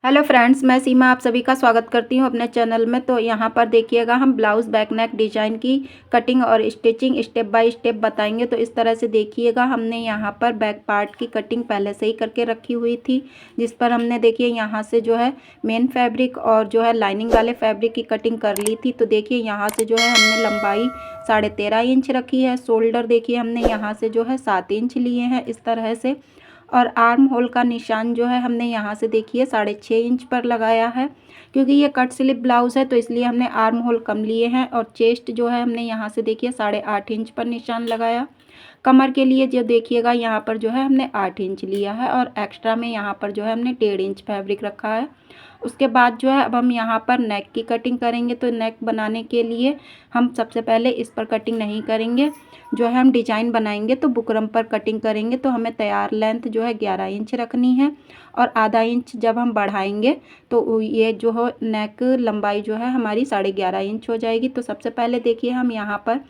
Hello friends, मैं सीमा आप सभी का स्वागत करती हूं अपने चैनल में। तो यहां पर देखिएगा, हम ब्लाउज़ बैक नेक डिज़ाइन की कटिंग और स्टिचिंग स्टेप बाय स्टेप बताएंगे। तो इस तरह से देखिएगा, हमने यहां पर बैक पार्ट की कटिंग पहले से ही करके रखी हुई थी, जिस पर हमने देखिए यहां से जो है मेन फैब्रिक और जो है लाइनिंग वाले फैब्रिक की कटिंग कर ली थी। तो देखिए यहाँ से जो है हमने लंबाई 13.5 इंच रखी है। शोल्डर देखिए हमने यहाँ से जो है 7 इंच लिए हैं इस तरह से। और आर्म होल का निशान जो है हमने यहाँ से देखिए 6.5 इंच पर लगाया है, क्योंकि ये कट स्लिप ब्लाउज़ है तो इसलिए हमने आर्म होल कम लिए हैं। और चेस्ट जो है हमने यहाँ से देखिए 8.5 इंच पर निशान लगाया। कमर के लिए जो देखिएगा यहाँ पर जो है हमने 8 इंच लिया है, और एक्स्ट्रा में यहाँ पर जो है हमने 1.5 इंच फैब्रिक रखा है। उसके बाद जो है अब हम यहाँ पर नेक की कटिंग करेंगे। तो नेक बनाने के लिए हम सबसे पहले इस पर कटिंग नहीं करेंगे, जो है हम डिजाइन बनाएंगे तो बुकरम पर कटिंग करेंगे। तो हमें तैयार लेंथ जो है 11 इंच रखनी है, और आधा इंच जब हम बढ़ाएंगे तो ये जो है नेक लंबाई जो है हमारी 11.5 इंच हो जाएगी। तो सबसे पहले देखिए हम यहाँ पर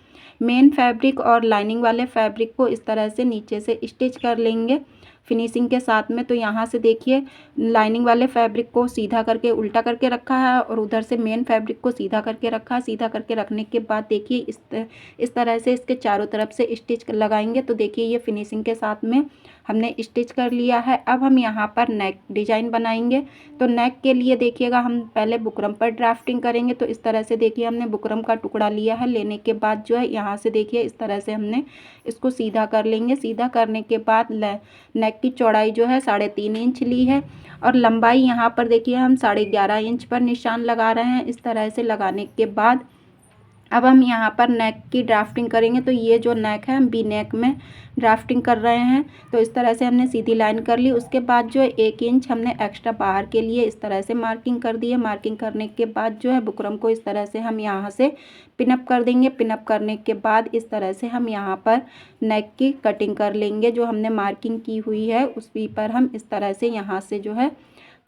मेन फैब्रिक और लाइनिंग वाले फैब्रिक को इस तरह से नीचे से स्टिच कर लेंगे फिनिशिंग के साथ में। तो यहाँ से देखिए लाइनिंग वाले फैब्रिक को सीधा करके उल्टा करके रखा है, और उधर से मेन फैब्रिक को सीधा करके रखा है। सीधा करके रखने के बाद देखिए इस तरह से इसके चारों तरफ से स्टिच लगाएंगे। तो देखिए ये फिनिशिंग के साथ में हमने स्टिच कर लिया है। अब हम यहाँ पर नेक डिजाइन बनाएंगे। तो नेक के लिए देखिएगा हम पहले बुकरम पर ड्राफ्टिंग करेंगे। तो इस तरह से देखिए हमने बुकरम का टुकड़ा लिया है। लेने के बाद जो है यहाँ से देखिए इस तरह से हमने इसको सीधा कर लेंगे। सीधा करने के बाद नेक की चौड़ाई जो है 3.5 इंच ली है, और लंबाई यहाँ पर देखिए हम 11.5 इंच पर निशान लगा रहे हैं। इस तरह से लगाने के बाद अब हम यहाँ पर नेक की ड्राफ्टिंग करेंगे। तो ये जो नेक है हम वी नेक में ड्राफ्टिंग कर रहे हैं। तो इस तरह से हमने सीधी लाइन कर ली। उसके बाद जो है 1 इंच हमने एक्स्ट्रा बाहर के लिए इस तरह से मार्किंग कर दी है। मार्किंग करने के बाद जो है बुकरम को इस तरह से हम यहाँ से पिनअप कर देंगे। पिनअप करने के बाद इस तरह से हम यहाँ पर नेक की कटिंग कर लेंगे। जो हमने मार्किंग की हुई है उस वी पर हम इस तरह से यहाँ से जो है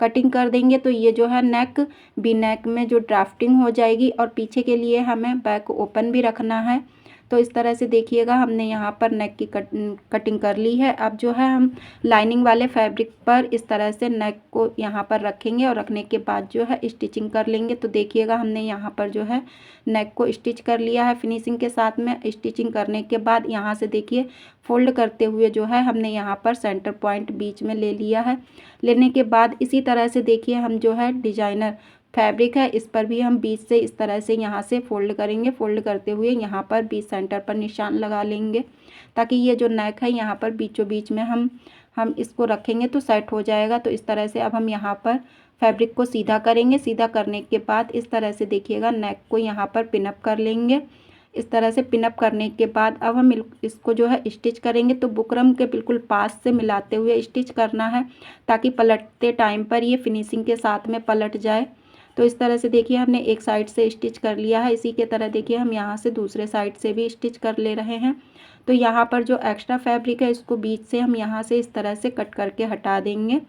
कटिंग कर देंगे। तो ये जो है नेक बी नेक में जो ड्राफ्टिंग हो जाएगी, और पीछे के लिए हमें बैक ओपन भी रखना है। तो इस तरह से देखिएगा हमने यहाँ पर नेक की कटिंग कर ली है। अब जो है हम लाइनिंग वाले फैब्रिक पर इस तरह से नेक को यहाँ पर रखेंगे, और रखने के बाद जो है स्टिचिंग कर लेंगे। तो देखिएगा हमने यहाँ पर जो है नेक को स्टिच कर लिया है फिनिशिंग के साथ में। स्टिचिंग करने के बाद यहाँ से देखिए फोल्ड करते हुए जो है हमने यहाँ पर सेंटर पॉइंट बीच में ले लिया है। लेने के बाद इसी तरह से देखिए हम जो है डिजाइनर फैब्रिक है इस पर भी हम बीच से इस तरह से यहाँ से फोल्ड करेंगे। फोल्ड करते हुए यहाँ पर बीच सेंटर पर निशान लगा लेंगे, ताकि ये जो नेक है यहाँ पर बीचों बीच में हम इसको रखेंगे तो सेट हो जाएगा। तो इस तरह से अब हम यहाँ पर फैब्रिक को सीधा करेंगे। सीधा करने के बाद इस तरह से देखिएगा नेक को यहाँ पर पिनअप कर लेंगे। इस तरह से पिनअप करने के बाद अब हम इसको जो है स्टिच करेंगे। तो बुकरम के बिल्कुल पास से मिलाते हुए स्टिच करना है, ताकि पलटते टाइम पर ये फिनिशिंग के साथ में पलट जाए। तो इस तरह से देखिए हमने एक साइड से स्टिच कर लिया है। इसी के तरह देखिए हम यहाँ से दूसरे साइड से भी स्टिच कर ले रहे हैं। तो यहाँ पर जो एक्स्ट्रा फैब्रिक है इसको बीच से हम यहाँ से इस तरह से कट करके हटा देंगे।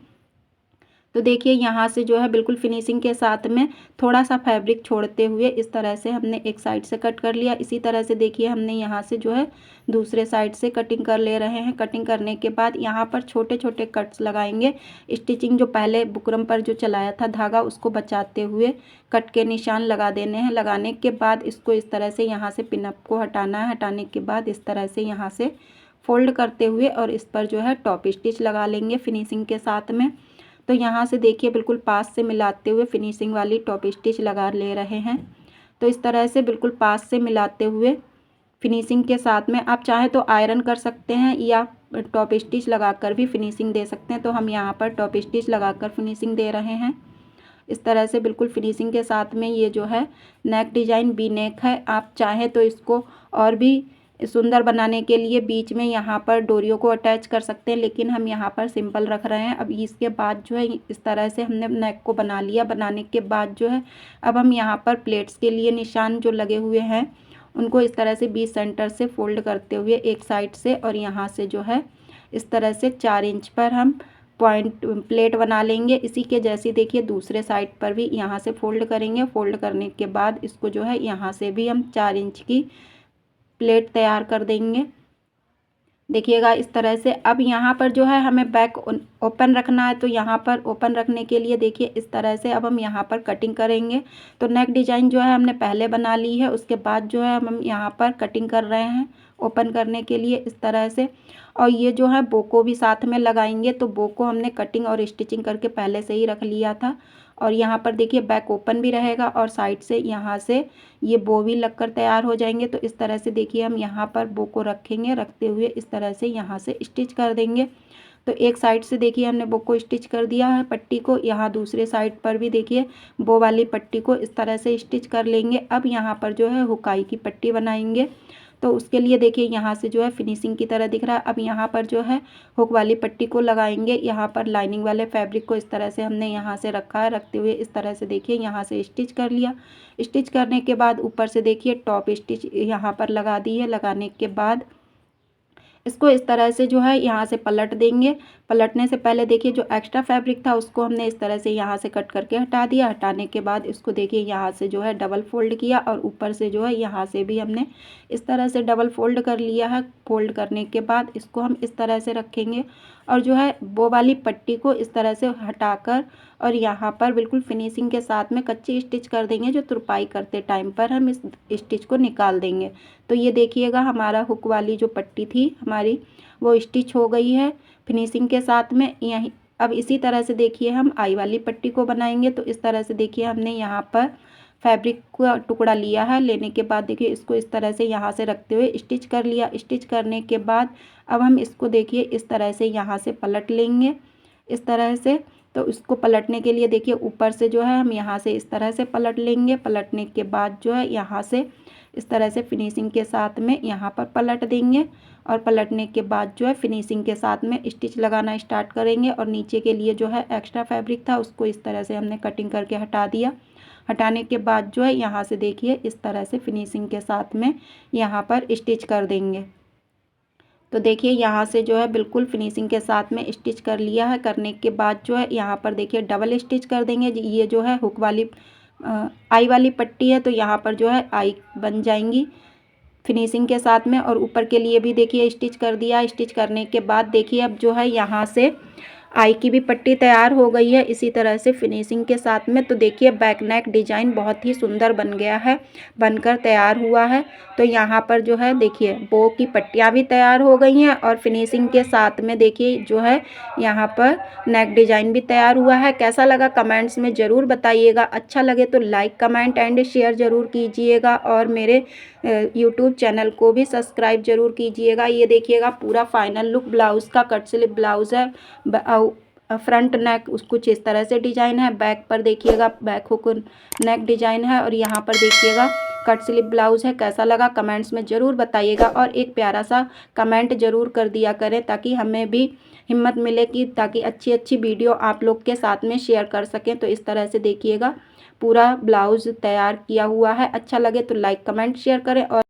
तो देखिए यहाँ से जो है बिल्कुल फिनिशिंग के साथ में थोड़ा सा फैब्रिक छोड़ते हुए इस तरह से हमने एक साइड से कट कर लिया। इसी तरह से देखिए हमने यहाँ से जो है दूसरे साइड से कटिंग कर ले रहे हैं। कटिंग करने के बाद यहाँ पर छोटे छोटे कट्स लगाएंगे। स्टिचिंग जो पहले बुकरम पर जो चलाया था धागा उसको बचाते हुए कट के निशान लगा देने हैं। लगाने के बाद इसको इस तरह से यहाँ से पिनअप को हटाना है। हटाने के बाद इस तरह से यहाँ से फोल्ड करते हुए और इस पर जो है टॉप स्टिच लगा लेंगे फिनिशिंग के साथ में। तो यहाँ से देखिए बिल्कुल पास से मिलाते हुए फिनिशिंग वाली टॉप स्टिच लगा ले रहे हैं। तो इस तरह से बिल्कुल पास से मिलाते हुए फिनिशिंग के साथ में आप चाहे तो आयरन कर सकते हैं या टॉप स्टिच लगाकर भी फिनिशिंग दे सकते हैं। तो हम यहाँ पर टॉप स्टिच लगाकर फिनिशिंग दे रहे हैं। इस तरह से बिल्कुल फिनिशिंग के साथ में ये जो है नेक डिजाइन वी नेक है। आप चाहें तो इसको और भी सुंदर बनाने के लिए बीच में यहाँ पर डोरियों को अटैच कर सकते हैं, लेकिन हम यहाँ पर सिंपल रख रहे हैं। अब इसके बाद जो है इस तरह से हमने नेक को बना लिया। बनाने के बाद जो है अब हम यहाँ पर प्लेट्स के लिए निशान जो लगे हुए हैं उनको इस तरह से बीच सेंटर से फोल्ड करते हुए एक साइड से और यहाँ से जो है इस तरह से 4 इंच पर हम पॉइंट प्लेट बना लेंगे। इसी के जैसे देखिए दूसरे साइड पर भी यहाँ से फोल्ड करेंगे। फोल्ड करने के बाद इसको जो है यहाँ से भी हम 4 इंच की प्लेट तैयार कर देंगे। देखिएगा इस तरह से। अब यहाँ पर जो है हमें बैक ओपन रखना है, तो यहाँ पर ओपन रखने के लिए देखिए इस तरह से अब हम यहाँ पर कटिंग करेंगे। तो नेक डिज़ाइन जो है हमने पहले बना ली है, उसके बाद जो है हम यहाँ पर कटिंग कर रहे हैं ओपन करने के लिए इस तरह से। और ये जो है बो को भी साथ में लगाएंगे, तो बो को हमने कटिंग और स्टिचिंग करके पहले से ही रख लिया था। और यहाँ पर देखिए बैक ओपन भी रहेगा और साइड से यहाँ से ये बो भी लगकर तैयार हो जाएंगे। तो इस तरह से देखिए हम यहाँ पर बो को रखेंगे, रखते हुए इस तरह से यहाँ से स्टिच कर देंगे। तो एक साइड से देखिए हमने बो को स्टिच कर दिया है पट्टी को, यहाँ दूसरे साइड पर भी देखिए बो वाली पट्टी को इस तरह से स्टिच कर लेंगे। अब यहाँ पर जो है हुकाई की पट्टी बनाएंगे, तो उसके लिए देखिए यहाँ से जो है फिनिशिंग की तरह दिख रहा है। अब यहाँ पर जो है हुक वाली पट्टी को लगाएंगे। यहाँ पर लाइनिंग वाले फैब्रिक को इस तरह से हमने यहाँ से रखा है, रखते हुए इस तरह से देखिए यहाँ से स्टिच कर लिया। स्टिच करने के बाद ऊपर से देखिए टॉप स्टिच यहाँ पर लगा दी है। लगाने के बाद इसको इस तरह से जो है यहाँ से पलट देंगे। पलटने से पहले देखिए जो एक्स्ट्रा फैब्रिक था उसको हमने इस तरह से यहाँ से कट करके हटा दिया। हटाने के बाद इसको देखिए यहाँ से जो है डबल फोल्ड किया और ऊपर से जो है यहाँ से भी हमने इस तरह से डबल फोल्ड कर लिया है। फोल्ड करने के बाद इसको हम इस तरह से रखेंगे और जो है वो वाली पट्टी को इस तरह से हटाकर और यहाँ पर बिल्कुल फिनिशिंग के साथ में कच्ची स्टिच कर देंगे। जो तुरपाई करते टाइम पर हम इस स्टिच को निकाल देंगे। तो ये देखिएगा हमारा हुक वाली जो पट्टी थी हमारी वो स्टिच हो गई है फिनिशिंग के साथ में। यहीं अब इसी तरह से देखिए हम आई वाली पट्टी को बनाएंगे। तो इस तरह से देखिए हमने यहाँ पर फैब्रिक का टुकड़ा लिया है। लेने के बाद देखिए इसको इस तरह से यहाँ से रखते हुए स्टिच कर लिया। स्टिच करने के बाद अब हम इसको देखिए इस तरह से यहाँ से पलट लेंगे इस तरह से। तो इसको पलटने के लिए देखिए ऊपर से जो है हम यहाँ से इस तरह से पलट लेंगे। पलटने के बाद जो है यहाँ से इस तरह से फिनिशिंग के साथ में यहाँ पर पलट देंगे और पलटने के बाद जो है फिनिशिंग के साथ में स्टिच लगाना स्टार्ट करेंगे। और नीचे के लिए जो है एक्स्ट्रा फैब्रिक था उसको इस तरह से हमने कटिंग करके हटा दिया। हटाने के बाद जो है यहाँ से देखिए इस तरह से फिनिशिंग के साथ में यहाँ पर स्टिच कर देंगे। तो देखिए यहाँ से जो है बिल्कुल फिनिशिंग के साथ में स्टिच कर लिया है। करने के बाद जो है यहाँ पर देखिए डबल स्टिच कर देंगे। ये जो है हुक वाली आई वाली पट्टी है, तो यहाँ पर जो है आई बन जाएंगी फिनिशिंग के साथ में। और ऊपर के लिए भी देखिए स्टिच कर दिया। स्टिच करने के बाद देखिए अब जो है यहाँ से आई की भी पट्टी तैयार हो गई है इसी तरह से फिनिशिंग के साथ में। तो देखिए बैक नेक डिजाइन बहुत ही सुंदर बन गया है, बनकर तैयार हुआ है। तो यहाँ पर जो है देखिए बो की पट्टियाँ भी तैयार हो गई हैं और फिनिशिंग के साथ में देखिए जो है यहाँ पर नेक डिजाइन भी तैयार हुआ है। कैसा लगा कमेंट्स में ज़रूर बताइएगा। अच्छा लगे तो लाइक कमेंट एंड शेयर ज़रूर कीजिएगा और मेरे यूट्यूब चैनल को भी सब्सक्राइब ज़रूर कीजिएगा। ये देखिएगा पूरा फाइनल लुक ब्लाउज़ का कट स्लिप ब्लाउज़ है। फ्रंट नेक उस कुछ इस तरह से डिजाइन है। बैक पर देखिएगा बैक हुक नेक डिजाइन है और यहाँ पर देखिएगा कट स्लिप ब्लाउज़ है। कैसा लगा कमेंट्स में ज़रूर बताइएगा और एक प्यारा सा कमेंट ज़रूर कर दिया करें ताकि हमें भी हिम्मत मिले कि ताकि अच्छी अच्छी वीडियो आप लोग के साथ में शेयर कर सकें। तो इस तरह से देखिएगा पूरा ब्लाउज़ तैयार किया हुआ है। अच्छा लगे तो लाइक कमेंट शेयर करें और